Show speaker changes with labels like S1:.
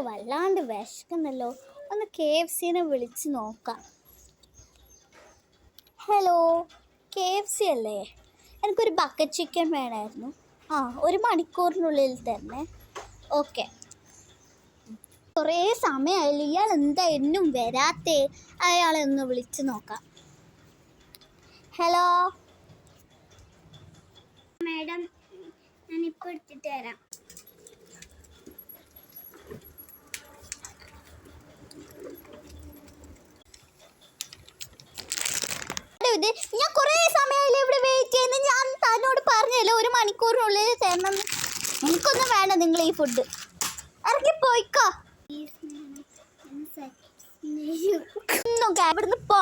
S1: വല്ലാണ്ട് വിശക്കുന്നല്ലോ. ഒന്ന് KFCനെ വിളിച്ച് നോക്കാം. ഹലോ, KFC അല്ലേ? എനിക്കൊരു ബക്കറ്റ് ചിക്കൻ വേണമായിരുന്നു. 1 മണിക്കൂറിനുള്ളിൽ തന്നെ. ഓക്കെ. കുറേ സമയമായില്ല, ഇയാൾ എന്താ എന്നും വരാത്തേ? അയാളെ ഒന്ന് വിളിച്ച് നോക്കാം. ഹലോ
S2: മാഡം, ഞാനിപ്പോൾ എടുത്തിട്ട് തരാം.
S1: ഞാൻ കുറേ സമയമായില്ല ഇവിടെ വെയിറ്റ് ചെയ്യുന്നത്. ഞാൻ തന്നോട് പറഞ്ഞല്ലോ 1 മണിക്കൂറിനുള്ളിൽ തരണം. എനിക്കൊന്നും വേണ്ട നിങ്ങൾ ഈ ഫുഡ്. ഇറങ്ങി പോയിക്കോ. ഒന്നും ഇവിടുന്ന് പോ.